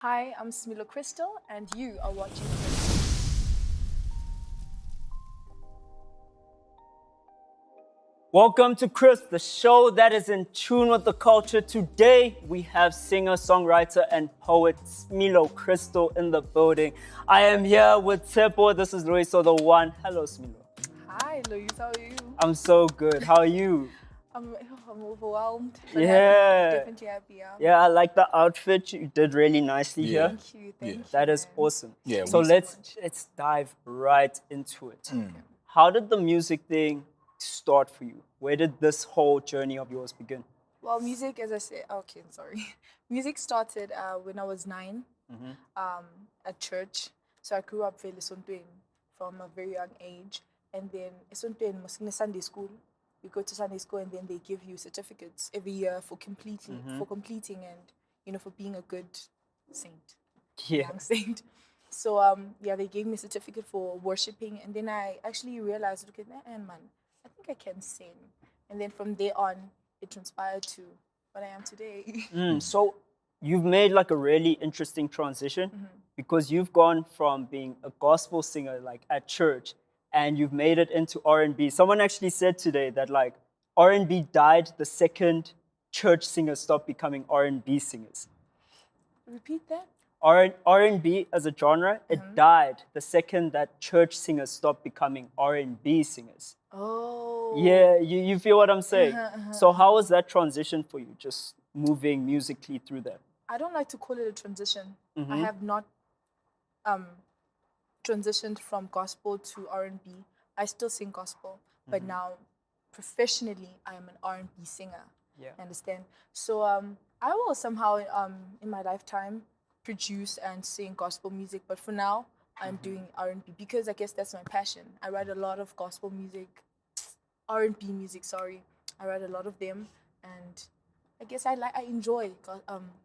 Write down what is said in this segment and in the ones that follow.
Hi, I'm Smilo Crystal, and you are watching. Welcome to Chris, the show that is in tune with the culture. Today, we have singer, songwriter, and poet Smilo Crystal in the building. I am here with Tepo. This is Luis, so the one. Hello, Smilo. Hi, Louise. How are you? I'm so good. How are you? I'm overwhelmed, but Yeah. definitely happy. Yeah, I like the outfit. You did really nicely here. Thank you. Thank you. That is man. awesome. Yeah, So we- let's dive right into it. How did the music thing start for you? Where did this whole journey of yours begin? Well, music, as I said, okay, sorry. Music started when I was 9 at church. So I grew up very from a very young age. And then esontweni was in Sunday school. You go to Sunday school and then they give you certificates every year for completing and for being a good saint, Yeah. young saint. So yeah, they gave me a certificate for worshiping, and then I actually realized, okay, man, I think I can sing. And then from there on, it transpired to what I am today. So you've made like a really interesting transition because you've gone from being a gospel singer like at church and you've made it into R&B. Someone actually said today that like R&B died the second church singers stopped becoming R&B singers. Repeat that. R&B as a genre, it died the second that church singers stopped becoming R&B singers. Oh. Yeah, you feel what I'm saying? So how was that transition for you, just moving musically through that? I don't like to call it a transition. I have not transitioned from gospel to R&B. I still sing gospel, but now professionally I am an R&B singer. Yeah. Understand? So I will somehow in my lifetime produce and sing gospel music, but for now I'm doing R&B because I guess that's my passion. I write a lot of gospel music, R&B music, sorry. I write a lot of them, and I guess I enjoy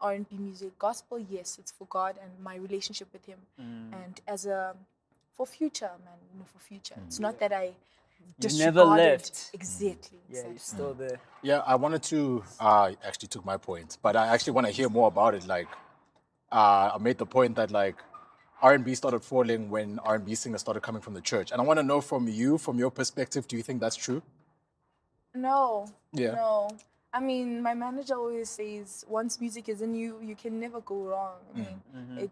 R&B music. Gospel, yes, it's for God and my relationship with Him, and for future, man, for future. It's not that I You never disregarded left. exactly. Yeah, you're still there. Yeah, I wanted to. Actually took my point, but I actually want to hear more about it. Like, I made the point that like R&B started falling when R&B singers started coming from the church, and I want to know from you, from your perspective, do you think that's true? No. Yeah. No. I mean, my manager always says, once music is in you, you can never go wrong. I mean,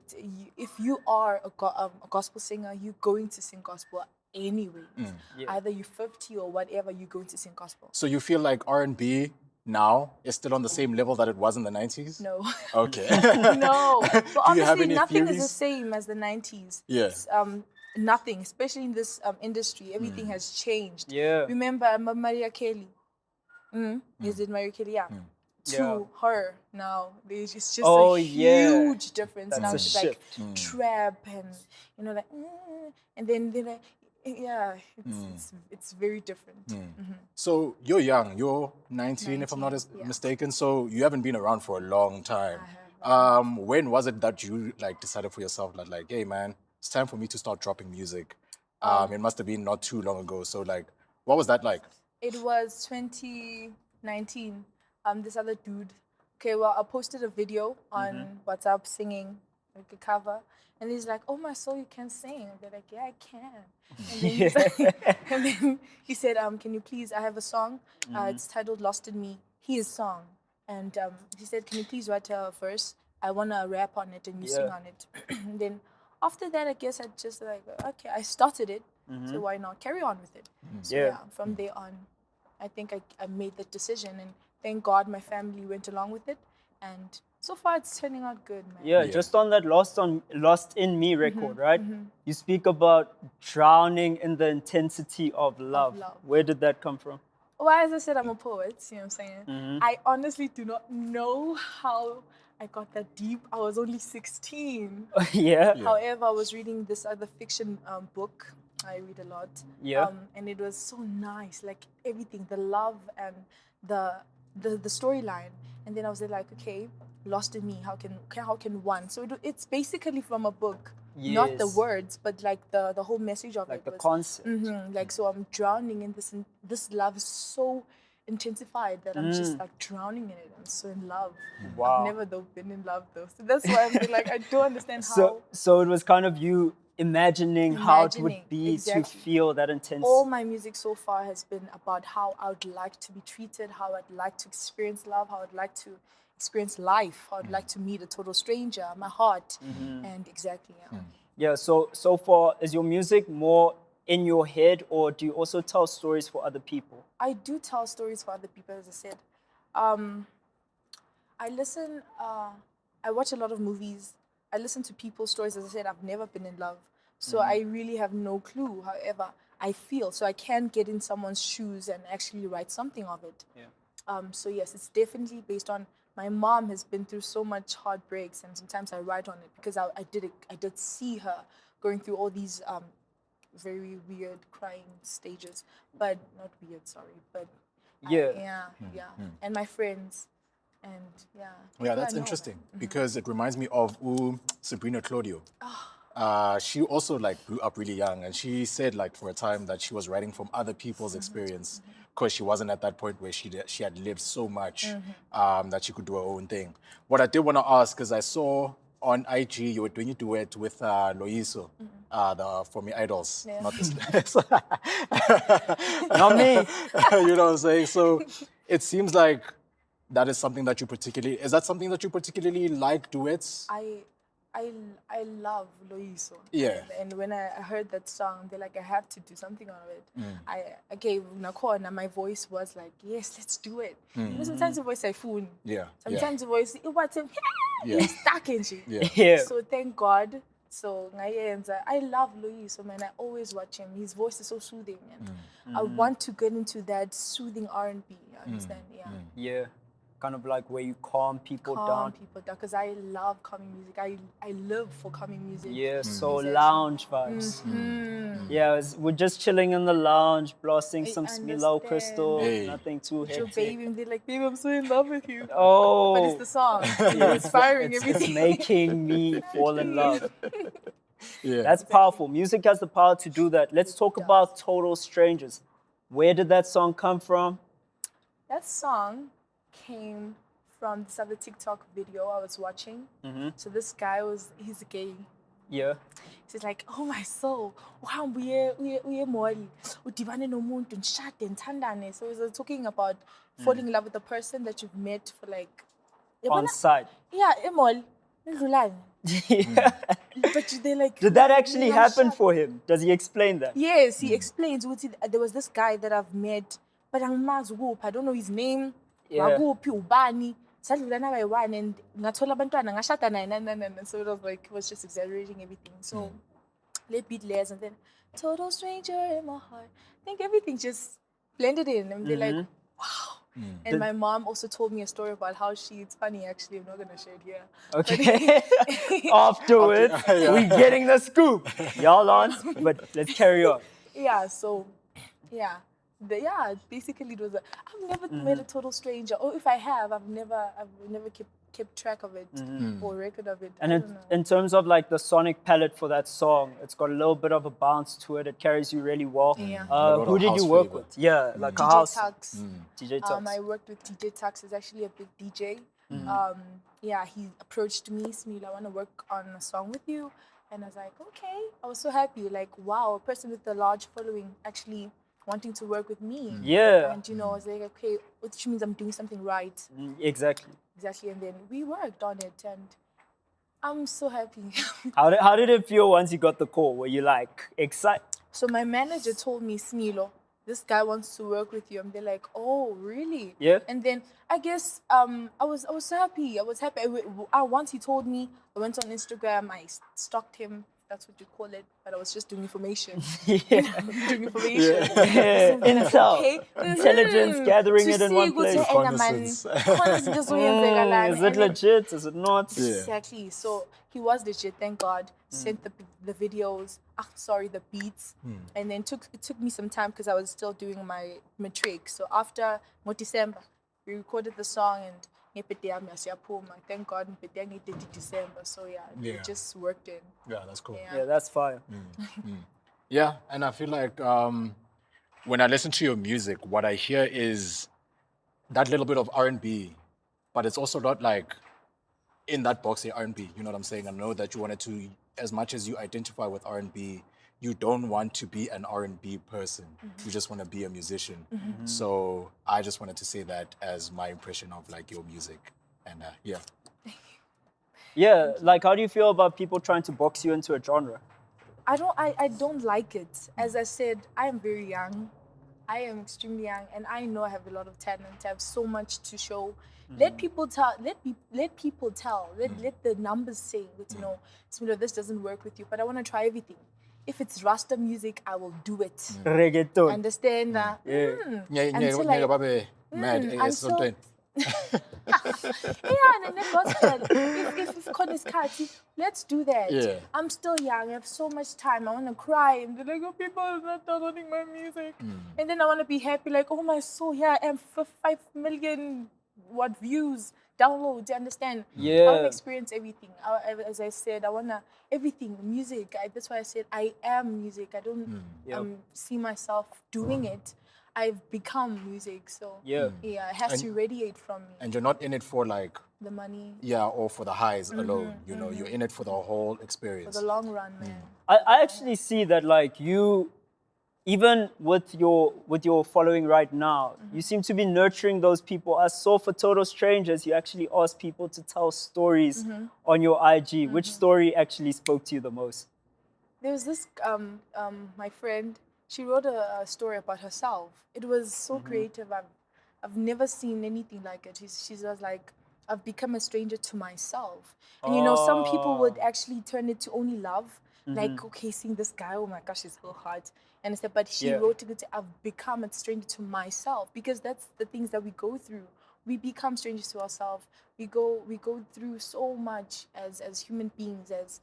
if you are a gospel singer, you're going to sing gospel anyway. Yeah. Either you're 50 or whatever, you're going to sing gospel. So you feel like R&B now is still on the same level that it was in the 90s? No. Okay. No. But Do you have obviously, any nothing is the theories? same as the 90s. Yeah. Nothing, especially in this industry, everything has changed. Yeah. Remember Maria Kelly? Is it Maria Kelly? Yeah. To her now, there's just Oh, a yeah. huge difference. That's Now a it's like shift. trap and like, and then like, yeah, it's very different. So you're young. You're 19, if I'm not 19, yeah. mistaken. So you haven't been around for a long time. When was it that you like decided for yourself that like, hey man, it's time for me to start dropping music? It must have been not too long ago. So like, what was that like? It was 2019. This other dude. Okay, well, I posted a video on WhatsApp singing like a cover, and he's like, "Oh my soul, you can sing." And they're like, "Yeah, I can." And then, and then he said, "Can you please? I have a song. It's titled "Lost in Me." His song, and he said, "Can you please write a verse? I wanna rap on it and you sing Yeah. on it." And then after that, I guess I just like, okay, I started it, so why not carry on with it? So Yeah. yeah, from there on, I think I made that decision, and thank God my family went along with it, and so far it's turning out good, man. Yeah, Yeah. just on that Lost in Me record, right? You speak about drowning in the intensity of love. love. Where did that come from? Well, as I said, I'm a poet, you know what I'm saying? I honestly do not know how I got that deep. I was only 16. Yeah. However, I was reading this other fiction book. I read a lot. Yeah. And it was so nice, like everything, the love and the storyline. And then I was like, okay, lost in me. How can one? So it's basically from a book, not the Yes. words, but like the whole message of Like it the was. concept. Like, so I'm drowning in this love is so intensified that I'm just like drowning in it. I'm so in love. Wow. I've never though been in love though, so that's why I'm like I don't understand how. So it was kind of you imagining how it would Imagining, be exactly. to feel that intense. All my music so far has been about how I would like to be treated, how I'd like to experience love, how I'd like to experience life, how I'd like to meet a total stranger, my heart, and exactly. Yeah. Yeah, so far, is your music more in your head, or do you also tell stories for other people? I do tell stories for other people, as I said. I listen, I watch a lot of movies. I listen to people's stories. As I said, I've never been in love. So I really have no clue. However, I feel. So I can get in someone's shoes and actually write something of it. Yeah. So yes, it's definitely based on, my mom has been through so much heartbreaks, and sometimes I write on it because I did see her going through all these very weird crying stages. But not weird, sorry. But Yeah. And my friends. And Yeah, people that's I know. interesting because it reminds me of Sabrina Claudio. She also like grew up really young, and she said like for a time that she was writing from other people's experience because she wasn't at that point where she had lived so much that she could do her own thing. What I did want to ask is I saw on IG you were doing a duet with Loiso, the For Me Idols, Yeah. not this. Not me. You know what I'm saying? So it seems like that is something that you particularly like, duets? I love Loiso. Yeah. And when I heard that song, they're like, I have to do something out of it. I gave Nakona, my voice was like, yes, let's do it. You know, sometimes the voice I phone. Yeah. Sometimes the voice, it was Yeah. stuck in shit. Yeah. Yeah. So thank God. So I love Loiso, man. I always watch him. His voice is so soothing, and I want to get into that soothing R&B. You understand? Yeah. Yeah. Kind of like where you calm people Calm down. people down, because I love calming music. I live for calming music. Yeah, so Exactly. lounge vibes. Yeah, we're just chilling in the lounge, blasting I some Smilo Crystal, Hey. nothing too With your hectic. baby, and they're like, babe, I'm so in love with you. Oh, But it's the song. It's inspiring it's everything. making me fall in love. Yeah. That's powerful. Music has the power to do that. Let's talk about Total Strangers. Where did that song come from? That song came from this other TikTok video I was watching. So this guy he's gay. Yeah. He's like, oh my soul, uhambe uye mall, udibane nomuntu, nishade, nithandane. So he's talking about falling in love with a person that you've met for like On site. yeah, emall, nidlulane. But they're like, Did that actually "No, happen shut." for him? Does he explain that? Yes, he explains. There was this guy that I've met, but I don't know his name. Yeah. Wakuphi, ubani, sadlula nabayi-1 and ngathola abantwana ngashada naye nani. So it was just exaggerating everything. So let beat layers, and then total stranger in my heart. I think everything just blended in, and they're like, wow. And my mom also told me a story about how it's funny actually, I'm not gonna share it here. Okay. Afterwards, we're getting the scoop. Y'all on, but let's carry on. Yeah, so basically it was I've never met a total stranger, or if I have, I've never kept track of it or record of it. And I don't know. in terms of like the sonic palette for that song, it's got a little bit of a bounce to it. It carries you really well. Yeah. Who did house you work flavor. with? Yeah, like a DJ house. Tux. DJ Tux. I worked with DJ Tux. He's actually a big DJ. He approached me, Smilo, I want to work on a song with you. And I was like, okay. I was so happy. Like, wow, a person with a large following actually wanting to work with me. Yeah. And, I was like, okay, which means I'm doing something right. Exactly. Exactly. And then we worked on it, and I'm so happy. How did it feel once you got the call? Were you like excited? So my manager told me, Smilo, this guy wants to work with you. And they're like, oh, really? Yeah. And then I guess I was so happy. I was happy. Once he told me, I went on Instagram. I stalked him. That's what you call it. But I was just doing information. Doing information. Intel. Okay. Intelligence, gathering To it in see one ukuthi, place. "Hey, man, khona izinto ezoyenzeka lana." Is it And then- legit? Is it not? Yeah. Exactly. So he was legit, thank God. Sent the videos, the beats. And then it took me some time because I was still doing my matric. So after December, we recorded the song, and thank God in December. So Yeah. it just worked in. Yeah, that's cool. Yeah. Yeah, that's fire. Yeah, and I feel like when I listen to your music, what I hear is that little bit of R&B, but it's also not like in that box here R&B. You know what I'm saying? I know that you wanted to, as much as you identify with R&B, you don't want to be an R&B person. You just want to be a musician. So I just wanted to say that as my impression of like your music. And yeah. Yeah, like how do you feel about people trying to box you into a genre? I don't like it. As I said, I am very young. I am extremely young, and I know I have a lot of talent. I have so much to show. Let people tell. Let people tell. Let the numbers say. You know, Smilo, this doesn't work with you, but I want to try everything. If it's Rasta music, I will do it. Reggaeton. Understand that? Until Mad until yeah, and then gospel. If God is catchy, let's do that. Yeah. I'm still young. I have so much time. I want to cry and be like, oh, people are not downloading my music. And then I want to be happy, like, oh my soul, yeah, I am for 5 million views, downloads. You understand? I want Yeah. to experience everything. As I said, I want to everything. Music. That's why I said I am music. I don't see myself doing it. I've become music, so Yeah. it has to radiate from me. And you're not in it for like, The money or for the highs alone. You know, you're in it for the whole for experience. the long run, man. I actually see that like you, even with your following right now, you seem to be nurturing those people. I saw for Total Strangers, you actually asked people to tell stories on your IG. Which story actually spoke to you the most? There was this my friend. She wrote a story about herself. It was so creative. I've never seen anything like it. She was like, I've become a stranger to myself. And you know, some people would actually turn it to only love. Like, okay, seeing this guy, oh my gosh, he's so hot. And I said, but she wrote it, I've become a stranger to myself, because that's the things that we go through. We become strangers to ourselves. We go through so much as human beings, as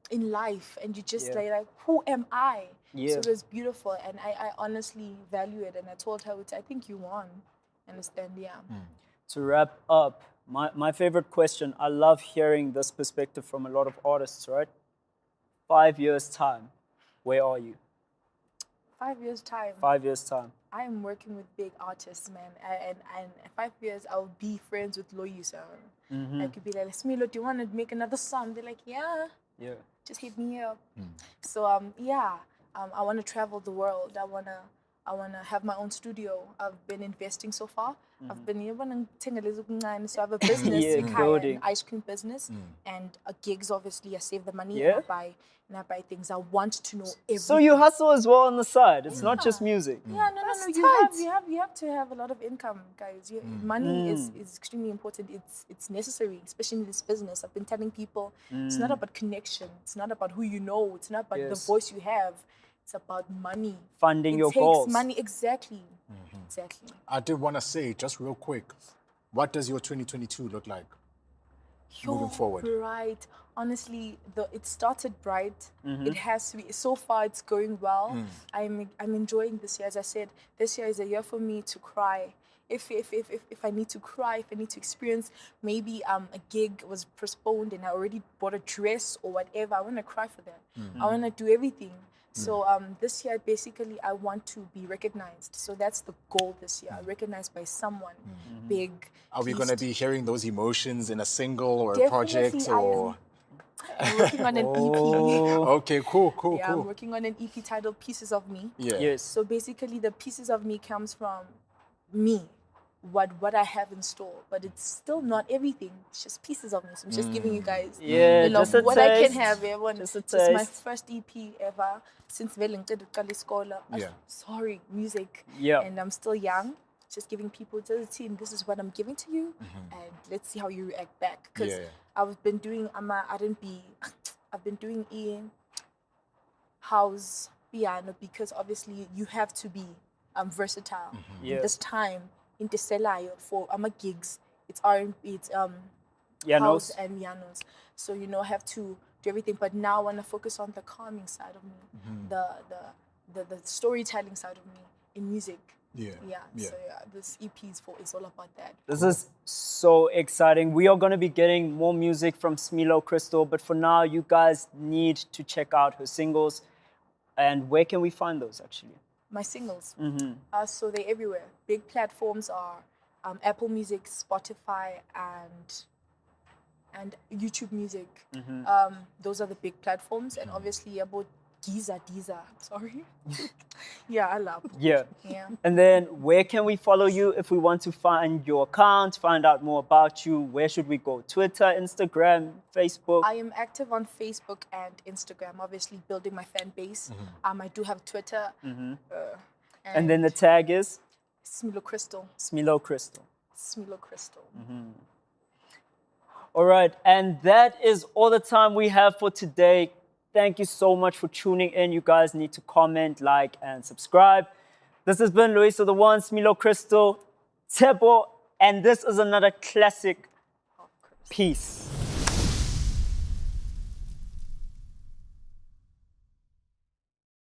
in life, and you just like, who am I? Yeah. So it was beautiful, and I honestly value it. And I told her, I think you won. Understand? Yeah. To wrap up, my favorite question, I love hearing this perspective from a lot of artists, right? 5 years' time, where are you? 5 years time. 5 years' time. I am working with big artists, man. And 5 years, I'll be friends with Loyisa. I could be like, Smilo, do you want to make another song? They're like, yeah. Yeah. Just hit me up. So I want to travel the world. I wanna have my own studio. I've been investing so far. I've been so I have a business, Yeah, building. an ice cream business, and gigs. Obviously, I save the money Yeah. and I buy things. I want to know everything. So you hustle as well on the side. It's not just music. Yeah, no. You have to have a lot of income, guys. Money is extremely important. It's necessary, especially in this business. I've been telling people it's not about connection. It's not about who you know. It's not about the Yes. voice you have. It's about money. Funding your It takes goals. money, exactly. Exactly. I did want to say, just real quick, what does your 2022 look like moving forward? Bright. Honestly, it started bright. It has to be. So far, it's going well. I'm enjoying this year. As I said, this year is a year for me to cry. If I need to cry, if I need to experience, maybe a gig was postponed and I already bought a dress or whatever, I want to cry for that. I want to do everything. So this year, basically, I want to be recognized. So that's the goal this year. Recognized by someone big. Are we going to be hearing those emotions in a single or a Definitely, project? Or I'm working on an EP. okay, cool. Yeah, I'm working on an EP titled Pieces of Me. Yeah. Yes. So basically, the pieces of me comes from me, what I have in store, but it's still not everything. It's just pieces of me. So I'm just giving you guys, Yeah, just a what I can taste. have. Everyone, Just a this is my taste. first EP ever since Scholar. Yeah. Sorry, music. Yeah. And I'm still young. Just giving people to the team. This is what I'm giving to you, and let's see how you react back. Because Yeah. I've been doing R&B. I've been doing house piano, because obviously you have to be versatile. Yeah. This time in Teselayo for gigs, it's R&B, it's Yeah, no. house and pianos. So I have to do everything. But now I want to focus on the calming side of me, the storytelling side of me in music. Yeah. So this EP is all about that. This is so exciting. We are going to be getting more music from Smilo Crystal, but for now, you guys need to check out her singles. And where can we find those, actually? My singles. So they're everywhere. Big platforms are Apple Music, Spotify, and YouTube Music. Those are the big platforms, and obviously about Deezer. Sorry. Yeah, I love. Yeah. Yeah. And then where can we follow you if we want to find your account, find out more about you? Where should we go? Twitter, Instagram, Facebook? I am active on Facebook and Instagram, obviously building my fan base. I do have Twitter. And then the tag is? Smilo Crystal. Smilo Crystal. Smilo Crystal. All right, and that is all the time we have for today. Thank you so much for tuning in. You guys need to comment, like, and subscribe. This has been Luisa the One, Smilo Crystal, Tebo, and this is another classic. Peace.